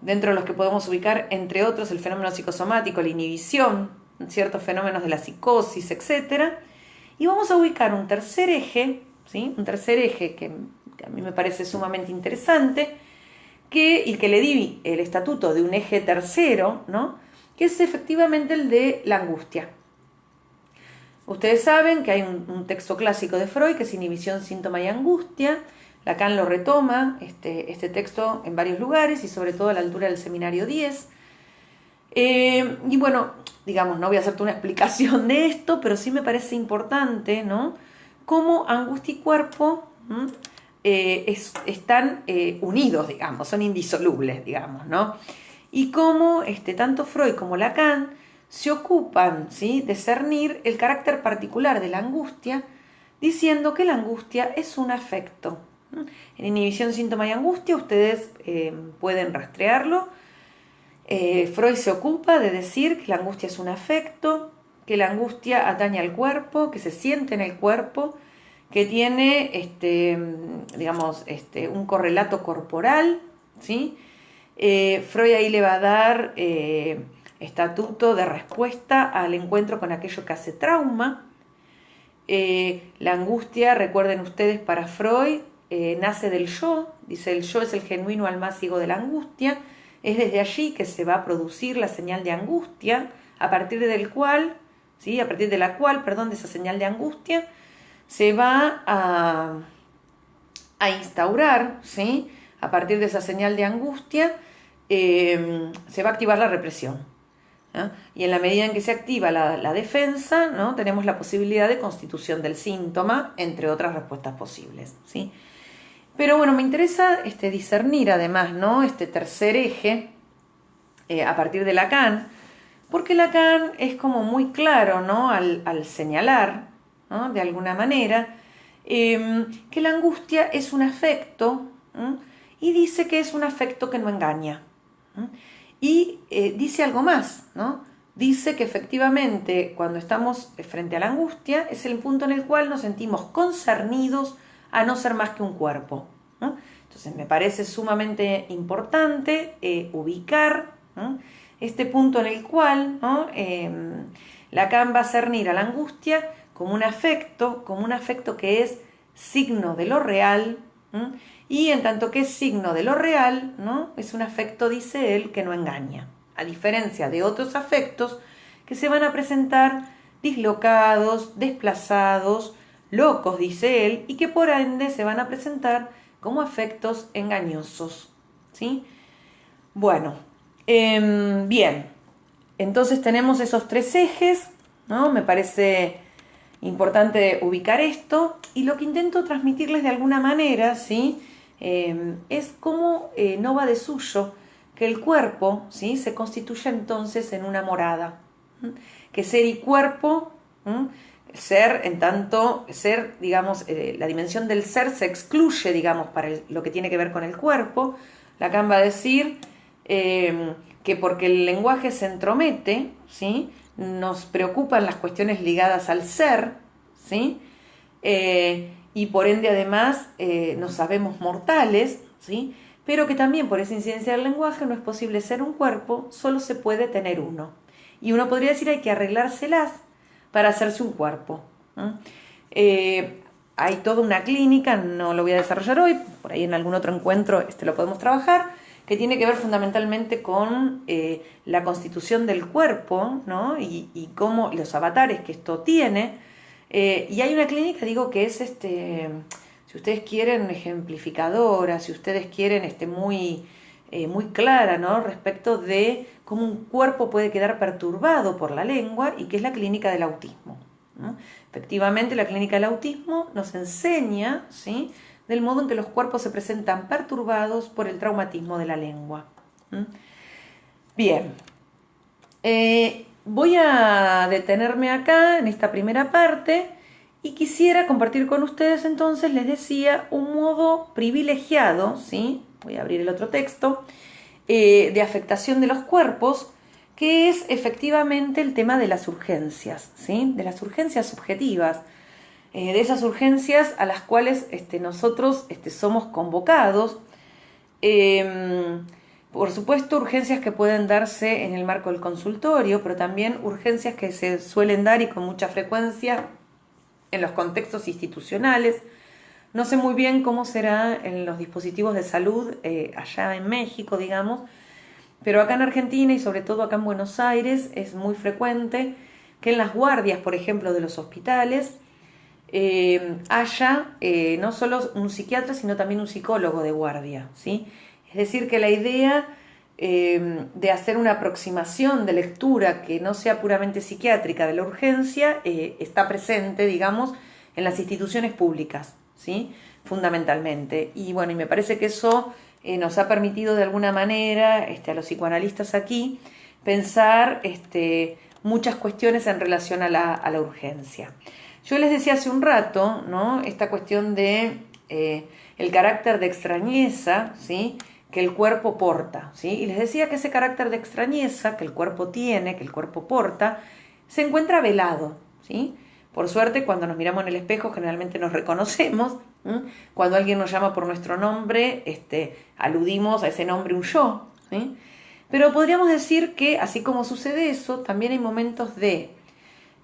dentro de los que podemos ubicar, entre otros, el fenómeno psicosomático, la inhibición, ciertos fenómenos de la psicosis, etc. Y vamos a ubicar un tercer eje, ¿sí?, un tercer eje que a mí me parece sumamente interesante, y que le di el estatuto de un eje tercero, ¿no?, que es efectivamente el de la angustia. Ustedes saben que hay un texto clásico de Freud que es Inhibición, síntoma y angustia. Lacan lo retoma, este texto, en varios lugares y sobre todo a la altura del seminario 10. Y bueno, digamos, no voy a hacerte una explicación de esto, pero sí me parece importante, ¿no?, cómo angustia y cuerpo están unidos, digamos, son indisolubles, digamos, ¿no? Y cómo tanto Freud como Lacan se ocupan, ¿sí?, de cernir el carácter particular de la angustia, diciendo que la angustia es un afecto. En Inhibición, Síntoma y Angustia ustedes pueden rastrearlo. Freud se ocupa de decir que la angustia es un afecto, que la angustia atañe al cuerpo, que se siente en el cuerpo, que tiene, digamos, un correlato corporal, ¿sí? Freud ahí le va a dar estatuto de respuesta al encuentro con aquello que hace trauma. La angustia, recuerden ustedes, para Freud, nace del yo, dice el yo es el genuino almácigo de la angustia, es desde allí que se va a producir la señal de angustia, a partir del cual, ¿sí?, a partir de la cual, perdón, de esa señal de angustia, se va a instaurar, ¿sí?, a partir de esa señal de angustia, se va a activar la represión, ¿no? Y en la medida en que se activa la defensa, ¿no?, tenemos la posibilidad de constitución del síntoma, entre otras respuestas posibles, ¿sí? Pero bueno, me interesa discernir además, ¿no?, este tercer eje a partir de Lacan, porque Lacan es como muy claro, ¿no?, al señalar, ¿no?, de alguna manera, que la angustia es un afecto, ¿no?, y dice que es un afecto que no engaña. Y dice algo más, ¿no? Dice que efectivamente cuando estamos frente a la angustia es el punto en el cual nos sentimos concernidos a no ser más que un cuerpo, ¿no? Entonces me parece sumamente importante ubicar, ¿no?, este punto en el cual, ¿no?, Lacan va a cernir a la angustia como un afecto que es signo de lo real, ¿no?, y en tanto que es signo de lo real, ¿no?, es un afecto, dice él, que no engaña, a diferencia de otros afectos que se van a presentar dislocados, desplazados, locos, dice él, y que por ende se van a presentar como afectos engañosos, ¿sí? Bueno, bien, entonces tenemos esos tres ejes, ¿no? Me parece importante ubicar esto, y lo que intento transmitirles de alguna manera, ¿sí?, es cómo no va de suyo que el cuerpo, ¿sí?, se constituya entonces en una morada, que ser y cuerpo, ser en tanto, ser, digamos, la dimensión del ser se excluye, digamos, para lo que tiene que ver con el cuerpo. Lacan va a decir que porque el lenguaje se entromete, ¿sí?, nos preocupan las cuestiones ligadas al ser, ¿sí?, y por ende además nos sabemos mortales, ¿sí?, pero que también por esa incidencia del lenguaje no es posible ser un cuerpo, solo se puede tener uno. Y uno podría decir hay que arreglárselas para hacerse un cuerpo. Hay toda una clínica, no lo voy a desarrollar hoy, por ahí en algún otro encuentro lo podemos trabajar, que tiene que ver fundamentalmente con la constitución del cuerpo, ¿no?, y cómo los avatares que esto tiene. Y hay una clínica, digo, que es, si ustedes quieren, ejemplificadora, si ustedes quieren, muy clara, ¿no?, respecto de cómo un cuerpo puede quedar perturbado por la lengua, y que es la clínica del autismo, ¿no? Efectivamente, la clínica del autismo nos enseña, ¿sí?, del modo en que los cuerpos se presentan perturbados por el traumatismo de la lengua. Bien, voy a detenerme acá en esta primera parte y quisiera compartir con ustedes entonces, les decía, un modo privilegiado, ¿sí?, voy a abrir el otro texto, de afectación de los cuerpos, que es efectivamente el tema de las urgencias, ¿sí?, de las urgencias subjetivas, de esas urgencias a las cuales nosotros somos convocados. Por supuesto, urgencias que pueden darse en el marco del consultorio, pero también urgencias que se suelen dar y con mucha frecuencia en los contextos institucionales. No sé muy bien cómo será en los dispositivos de salud allá en México, digamos, pero acá en Argentina y sobre todo acá en Buenos Aires es muy frecuente que en las guardias, por ejemplo, de los hospitales haya no solo un psiquiatra, sino también un psicólogo de guardia, ¿sí? Es decir, que la idea de hacer una aproximación de lectura que no sea puramente psiquiátrica de la urgencia está presente, digamos, en las instituciones públicas, ¿sí? Fundamentalmente. Y bueno, y me parece que eso nos ha permitido de alguna manera, a los psicoanalistas aquí, pensar muchas cuestiones en relación a la urgencia. Yo les decía hace un rato, ¿no? Esta cuestión de el carácter de extrañeza, ¿sí? Que el cuerpo porta, ¿sí? Y les decía que ese carácter de extrañeza que el cuerpo tiene, que el cuerpo porta, se encuentra velado, ¿sí? Por suerte, cuando nos miramos en el espejo, generalmente nos reconocemos. Cuando alguien nos llama por nuestro nombre, aludimos a ese nombre un yo, ¿sí? Pero podríamos decir que, así como sucede eso, también hay momentos de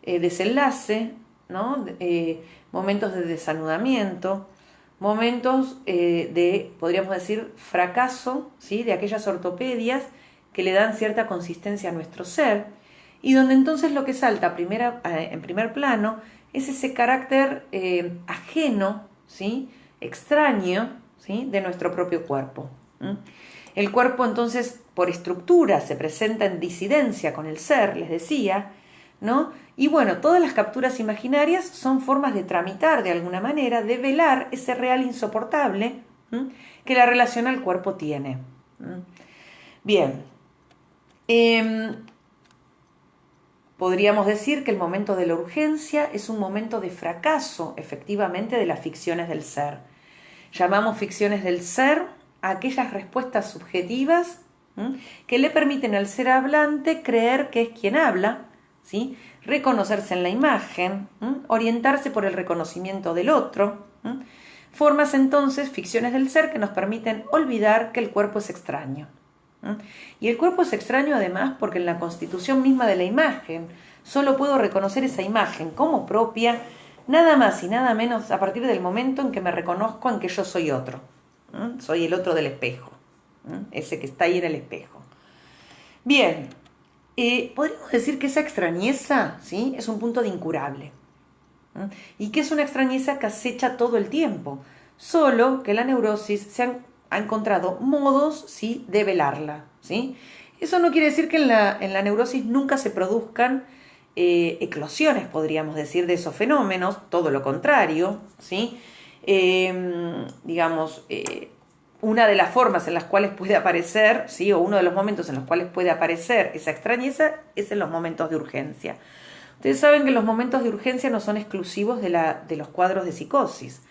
desenlace, ¿no? Momentos de desanudamiento, momentos podríamos decir, fracaso, ¿sí? De aquellas ortopedias que le dan cierta consistencia a nuestro ser, y donde entonces lo que salta en primer plano es ese carácter ajeno, ¿sí? Extraño, ¿sí? De nuestro propio cuerpo. El cuerpo entonces, por estructura, se presenta en disidencia con el ser, les decía, ¿no? Y bueno, todas las capturas imaginarias son formas de tramitar de alguna manera, de velar ese real insoportable que la relación al cuerpo tiene. Bien, podríamos decir que el momento de la urgencia es un momento de fracaso, efectivamente, de las ficciones del ser. Llamamos ficciones del ser a aquellas respuestas subjetivas que le permiten al ser hablante creer que es quien habla, ¿sí? Reconocerse en la imagen, orientarse por el reconocimiento del otro. Formas entonces, ficciones del ser que nos permiten olvidar que el cuerpo es extraño. Y el cuerpo es extraño además porque en la constitución misma de la imagen solo puedo reconocer esa imagen como propia, nada más y nada menos a partir del momento en que me reconozco en que yo soy otro. Soy el otro del espejo, ese que está ahí en el espejo. Bien, podríamos decir que esa extrañeza, ¿sí? Es un punto de incurable. Y que es una extrañeza que acecha todo el tiempo, solo que la neurosis ha encontrado modos, ¿sí? De velarla, ¿sí? Eso no quiere decir que en la neurosis nunca se produzcan eclosiones, podríamos decir, de esos fenómenos, todo lo contrario, ¿sí? Una de las formas en las cuales puede aparecer, ¿sí? O uno de los momentos en los cuales puede aparecer esa extrañeza es en los momentos de urgencia. Ustedes saben que los momentos de urgencia no son exclusivos de los cuadros de psicosis.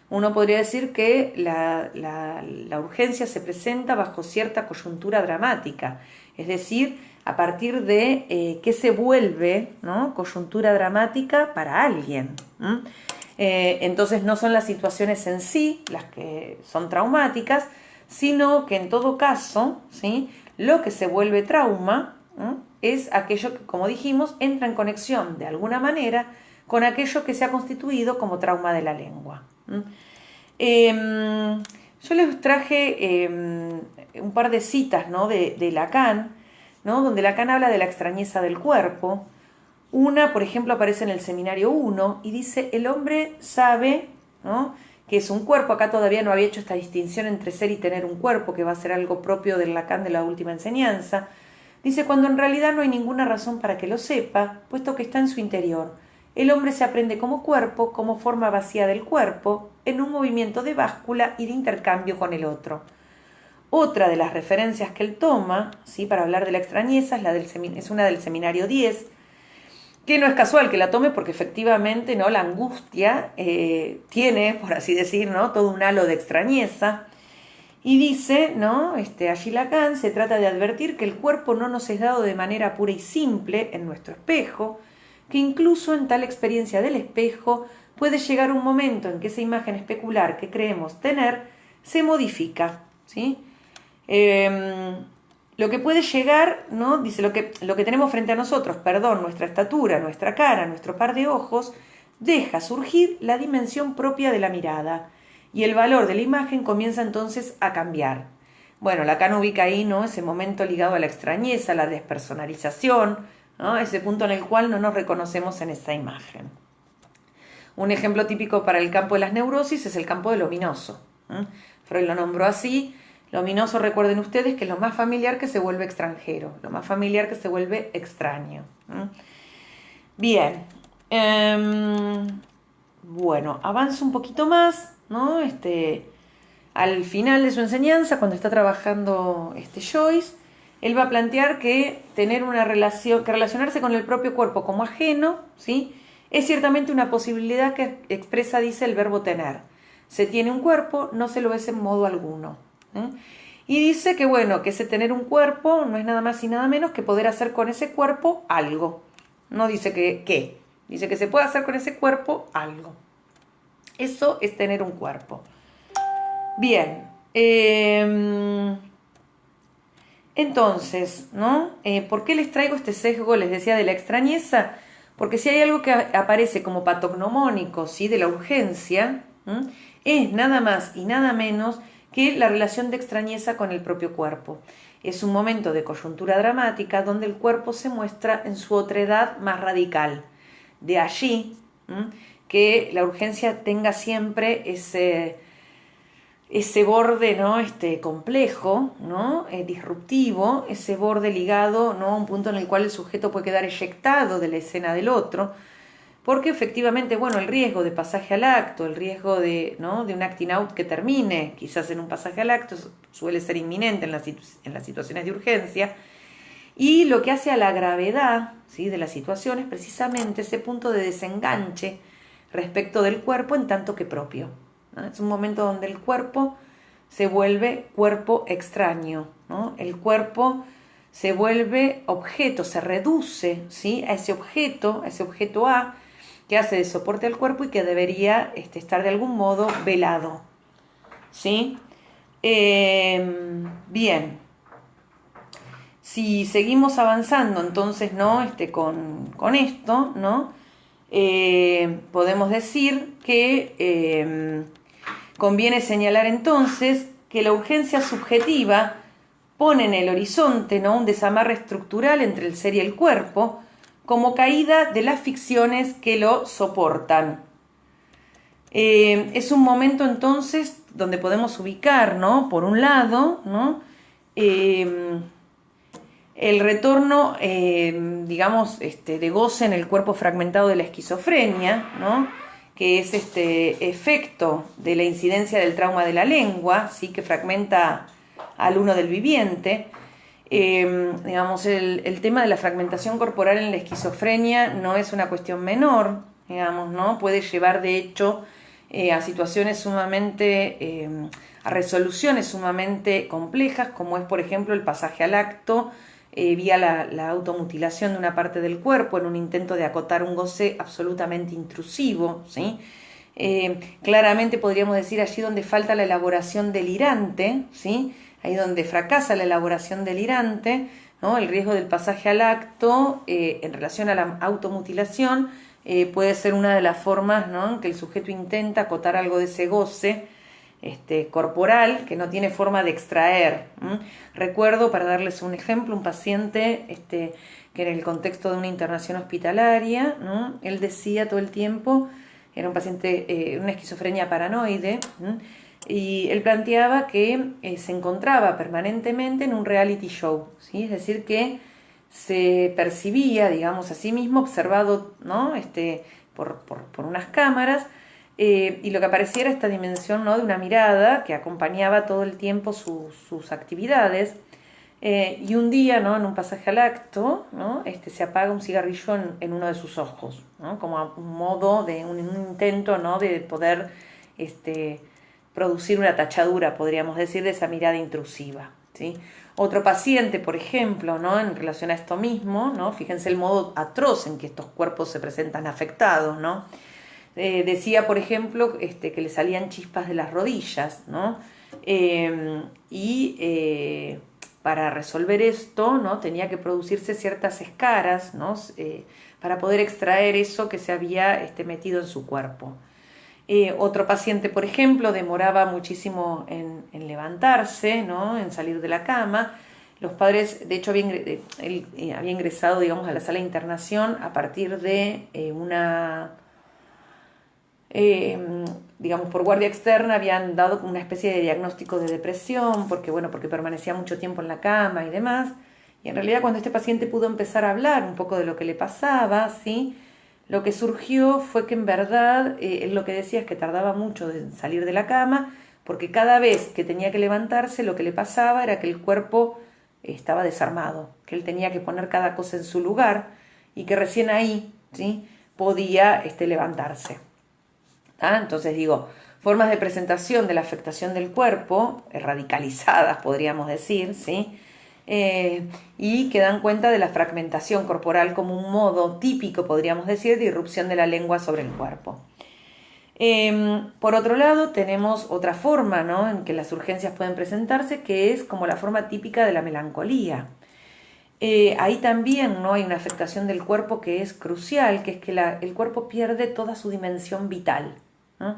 Uno podría decir que la urgencia se presenta bajo cierta coyuntura dramática, es decir, a partir de que se vuelve, ¿no? Coyuntura dramática para alguien. Entonces no son las situaciones en sí las que son traumáticas, sino que en todo caso, ¿sí? Lo que se vuelve trauma es aquello que, como dijimos, entra en conexión de alguna manera con aquello que se ha constituido como trauma de la lengua. Yo les traje un par de citas, ¿no? de Lacan, ¿no? Donde Lacan habla de la extrañeza del cuerpo. Una, por ejemplo, aparece en el Seminario 1 y dice, el hombre sabe, ¿no? Que es un cuerpo. Acá todavía no había hecho esta distinción entre ser y tener un cuerpo, que va a ser algo propio del Lacan de la última enseñanza. Dice, cuando en realidad no hay ninguna razón para que lo sepa, puesto que está en su interior. El hombre se aprende como cuerpo, como forma vacía del cuerpo, en un movimiento de báscula y de intercambio con el otro. Otra de las referencias que él toma, ¿sí? Para hablar de la extrañeza es una del Seminario 10, que no es casual que la tome porque efectivamente, ¿no? La angustia tiene, por así decir, ¿no? Todo un halo de extrañeza. Y dice, ¿no? Allí Lacan se trata de advertir que el cuerpo no nos es dado de manera pura y simple en nuestro espejo, que incluso en tal experiencia del espejo puede llegar un momento en que esa imagen especular que creemos tener se modifica, ¿sí? Lo que puede llegar, ¿no? Dice, lo que tenemos frente a nosotros, nuestra estatura, nuestra cara, nuestro par de ojos, deja surgir la dimensión propia de la mirada, y el valor de la imagen comienza entonces a cambiar. Bueno, Lacan ubica ahí, ¿no? Ese momento ligado a la extrañeza, a la despersonalización, ¿no? Ese punto en el cual no nos reconocemos en esta imagen. Un ejemplo típico para el campo de las neurosis es el campo del ominoso. Freud lo nombró así. Lo ominoso, recuerden ustedes, que es lo más familiar que se vuelve extranjero, lo más familiar que se vuelve extraño. Bien. Bueno, avanza un poquito más, ¿no? Al final de su enseñanza, cuando está trabajando Joyce, él va a plantear que tener una relación, que relacionarse con el propio cuerpo como ajeno, ¿sí? Es ciertamente una posibilidad que expresa, dice, el verbo tener. Se tiene un cuerpo, no se lo es en modo alguno. Y dice que, bueno, que ese tener un cuerpo no es nada más y nada menos que poder hacer con ese cuerpo algo. No dice que qué, dice que se puede hacer con ese cuerpo algo. Eso es tener un cuerpo. Bien, entonces, ¿no? ¿Por qué les traigo este sesgo, les decía, de la extrañeza? Porque si hay algo que aparece como patognomónico, ¿sí?, de la urgencia, es nada más y nada menos que la relación de extrañeza con el propio cuerpo. Es un momento de coyuntura dramática donde el cuerpo se muestra en su otredad más radical. De allí que la urgencia tenga siempre ese borde, ¿no?, complejo, ¿no?, disruptivo, ese borde ligado, ¿no?, a un punto en el cual el sujeto puede quedar eyectado de la escena del otro, porque efectivamente, bueno, el riesgo de pasaje al acto, el riesgo de, ¿no?, de un acting out que termine quizás en un pasaje al acto suele ser inminente en las situaciones de urgencia, y lo que hace a la gravedad, ¿sí?, de la situación es precisamente ese punto de desenganche respecto del cuerpo en tanto que propio, ¿no? Es un momento donde el cuerpo se vuelve cuerpo extraño, ¿no? El cuerpo se vuelve objeto, se reduce, ¿sí?, a ese objeto A, que hace de soporte al cuerpo y que debería estar de algún modo velado, ¿sí? Bien, si seguimos avanzando entonces, ¿no?, con esto, ¿no?, podemos decir que conviene señalar entonces que la urgencia subjetiva pone en el horizonte, ¿no?, un desamarre estructural entre el ser y el cuerpo, como caída de las ficciones que lo soportan. Es un momento entonces donde podemos ubicar, ¿no?, por un lado, ¿no?, el retorno, digamos, de goce en el cuerpo fragmentado de la esquizofrenia, ¿no?, que es este efecto de la incidencia del trauma de la lengua, ¿sí?, que fragmenta al uno del viviente. Digamos, el tema de la fragmentación corporal en la esquizofrenia no es una cuestión menor, digamos, ¿no? Puede llevar, de hecho, a situaciones sumamente, a resoluciones sumamente complejas, como es, por ejemplo, el pasaje al acto, vía la automutilación de una parte del cuerpo en un intento de acotar un goce absolutamente intrusivo, ¿sí? Claramente podríamos decir allí donde falta la elaboración delirante, ¿sí?, ahí donde fracasa la elaboración delirante, ¿no?, el riesgo del pasaje al acto en relación a la automutilación puede ser una de las formas, ¿no?, en que el sujeto intenta acotar algo de ese goce corporal que no tiene forma de extraer. Recuerdo, para darles un ejemplo, un paciente que en el contexto de una internación hospitalaria, ¿no?, él decía todo el tiempo, era un paciente, una esquizofrenia paranoide, y él planteaba que se encontraba permanentemente en un reality show, ¿sí?, es decir, que se percibía, digamos, a sí mismo observado, ¿no?, por unas cámaras, y lo que aparecía era esta dimensión, ¿no?, de una mirada que acompañaba todo el tiempo sus actividades, y un día, ¿no?, en un pasaje al acto, ¿no?, se apaga un cigarrillo en uno de sus ojos, ¿no?, como a un modo de un intento, ¿no?, de poder producir una tachadura, podríamos decir, de esa mirada intrusiva, ¿sí? Otro paciente, por ejemplo, ¿no?, en relación a esto mismo, ¿no?, fíjense el modo atroz en que estos cuerpos se presentan afectados, ¿no?, decía, por ejemplo, que le salían chispas de las rodillas, ¿no?, para resolver esto, ¿no?, tenía que producirse ciertas escaras, ¿no?, para poder extraer eso que se había metido en su cuerpo. Otro paciente, por ejemplo, demoraba muchísimo en levantarse, ¿no?, en salir de la cama. Los padres, de hecho, él había ingresado, digamos, a la sala de internación a partir de digamos, por guardia externa habían dado una especie de diagnóstico de depresión, porque permanecía mucho tiempo en la cama y demás. Y en realidad, cuando este paciente pudo empezar a hablar un poco de lo que le pasaba, ¿sí?, lo que surgió fue que en verdad, lo que decía es que tardaba mucho en salir de la cama, porque cada vez que tenía que levantarse, lo que le pasaba era que el cuerpo estaba desarmado, que él tenía que poner cada cosa en su lugar y que recién ahí, ¿sí?, podía levantarse. ¿Ah? Entonces digo, formas de presentación de la afectación del cuerpo, radicalizadas podríamos decir, ¿sí? Y que dan cuenta de la fragmentación corporal como un modo típico, podríamos decir, de irrupción de la lengua sobre el cuerpo. Por otro lado, tenemos otra forma, ¿no?, en que las urgencias pueden presentarse, que es como la forma típica de la melancolía. Ahí también, ¿no?, hay una afectación del cuerpo que es crucial, que es que el cuerpo pierde toda su dimensión vital, ¿no?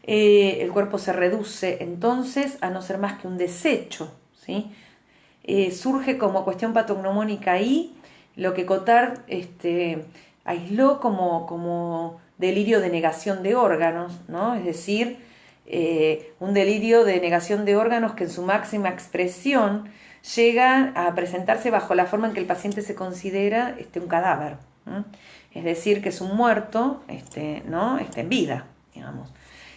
El cuerpo se reduce entonces a no ser más que un desecho, ¿sí? Surge como cuestión patognomónica ahí lo que Cotard aisló como delirio de negación de órganos, ¿no? Es decir, un delirio de negación de órganos que en su máxima expresión llega a presentarse bajo la forma en que el paciente se considera un cadáver, ¿no? Es decir, que es un muerto, ¿no?, en vida, digamos.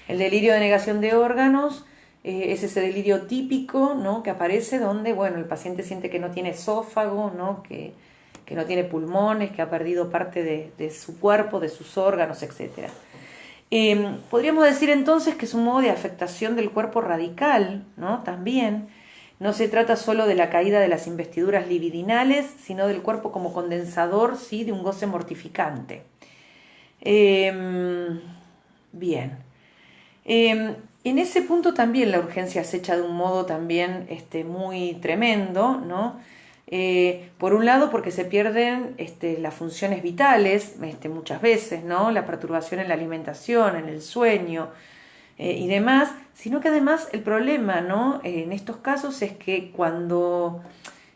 El delirio de negación de órganos es ese delirio típico, ¿no?, que aparece donde, bueno, el paciente siente que no tiene esófago, ¿no?, que no tiene pulmones, que ha perdido parte de su cuerpo, de sus órganos, etc. Podríamos decir entonces que es un modo de afectación del cuerpo radical, ¿no?, también. No se trata solo de la caída de las investiduras libidinales, sino del cuerpo como condensador, sí, de un goce mortificante. Bien. En ese punto también la urgencia acecha de un modo también muy tremendo, ¿no? Por un lado porque se pierden las funciones vitales muchas veces, ¿no?, la perturbación en la alimentación, en el sueño y demás, sino que además el problema, ¿no?, en estos casos es que cuando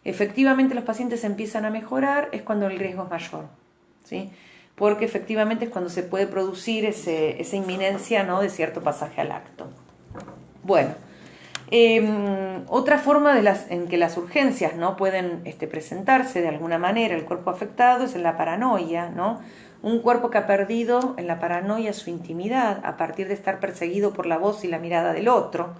efectivamente los pacientes empiezan a mejorar es cuando el riesgo es mayor, ¿sí?, porque efectivamente es cuando se puede producir esa inminencia, ¿no?, de cierto pasaje al acto. Bueno, otra forma en que las urgencias no pueden presentarse de alguna manera el cuerpo afectado es en la paranoia, ¿no? Un cuerpo que ha perdido en la paranoia su intimidad a partir de estar perseguido por la voz y la mirada del otro.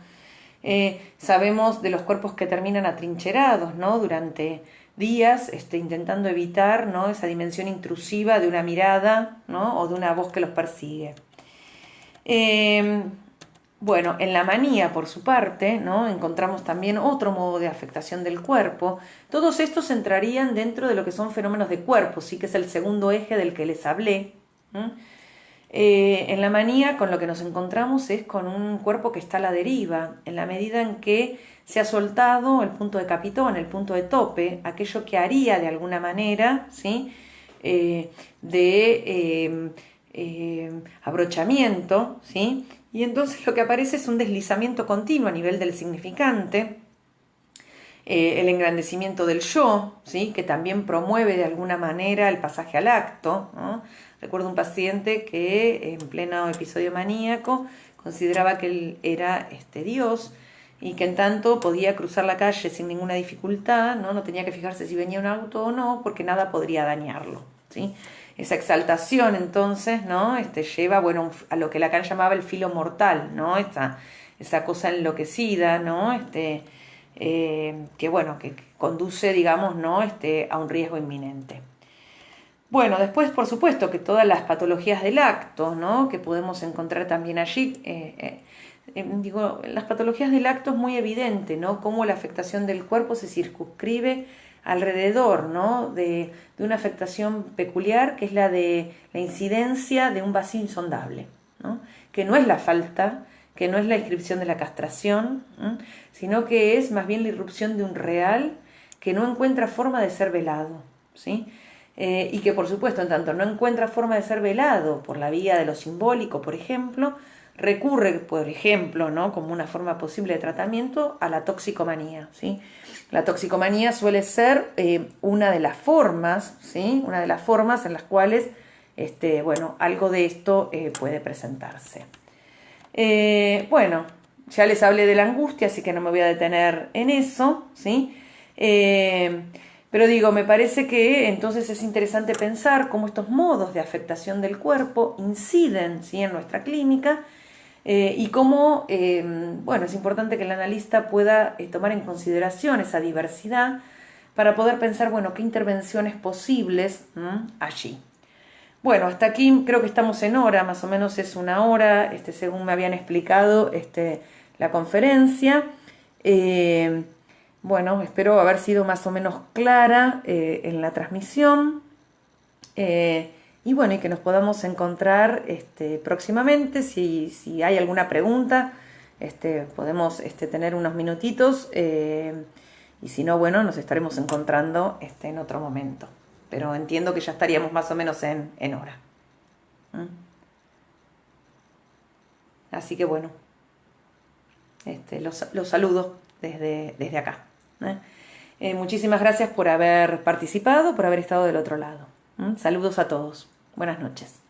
Sabemos de los cuerpos que terminan atrincherados, ¿no?, durante días intentando evitar, ¿no?, esa dimensión intrusiva de una mirada, ¿no?, o de una voz que los persigue. Bueno, en la manía, por su parte, ¿no?, encontramos también otro modo de afectación del cuerpo. Todos estos entrarían dentro de lo que son fenómenos de cuerpo, sí, que es el segundo eje del que les hablé. En la manía con lo que nos encontramos es con un cuerpo que está a la deriva, en la medida en que se ha soltado el punto de capitón, el punto de tope, aquello que haría de alguna manera, ¿sí?, abrochamiento, ¿sí?, y entonces lo que aparece es un deslizamiento continuo a nivel del significante, el engrandecimiento del yo, ¿sí?, que también promueve de alguna manera el pasaje al acto, ¿no? Recuerdo un paciente que en pleno episodio maníaco consideraba que él era Dios y que en tanto podía cruzar la calle sin ninguna dificultad, no tenía que fijarse si venía un auto o no, porque nada podría dañarlo, ¿sí? Esa exaltación entonces, ¿no?, lleva, bueno, a lo que Lacan llamaba el filo mortal, ¿no?, esa cosa enloquecida, ¿no?, que bueno, que conduce, digamos, ¿no?, a un riesgo inminente. Bueno, después, por supuesto, que todas las patologías del acto, ¿no?, que podemos encontrar también allí, las patologías del acto es muy evidente, ¿no?, cómo la afectación del cuerpo se circunscribe alrededor, ¿no?, de una afectación peculiar, que es la de la incidencia de un vacío insondable, ¿no?, que no es la falta, que no es la inscripción de la castración, sino que es más bien la irrupción de un real que no encuentra forma de ser velado, ¿sí?, y que por supuesto, en tanto no encuentra forma de ser velado por la vía de lo simbólico, por ejemplo, recurre, por ejemplo, ¿no?, como una forma posible de tratamiento, a la toxicomanía, ¿sí? La toxicomanía suele ser una de las formas, ¿sí?, una de las formas en las cuales, bueno, algo de esto puede presentarse. Bueno, ya les hablé de la angustia, así que no me voy a detener en eso, ¿sí? Pero digo, me parece que entonces es interesante pensar cómo estos modos de afectación del cuerpo inciden, ¿sí?, en nuestra clínica, y cómo, bueno, es importante que el analista pueda tomar en consideración esa diversidad para poder pensar, bueno, qué intervenciones posibles allí. Bueno, hasta aquí creo que estamos en hora, más o menos es una hora, según me habían explicado la conferencia. Bueno, espero haber sido más o menos clara en la transmisión. Y bueno, y que nos podamos encontrar próximamente. Si hay alguna pregunta, podemos tener unos minutitos. Y si no, bueno, nos estaremos encontrando en otro momento. Pero entiendo que ya estaríamos más o menos en hora. Así que bueno, los saludo desde acá. Muchísimas gracias por haber participado, por haber estado del otro lado. Saludos a todos. Buenas noches.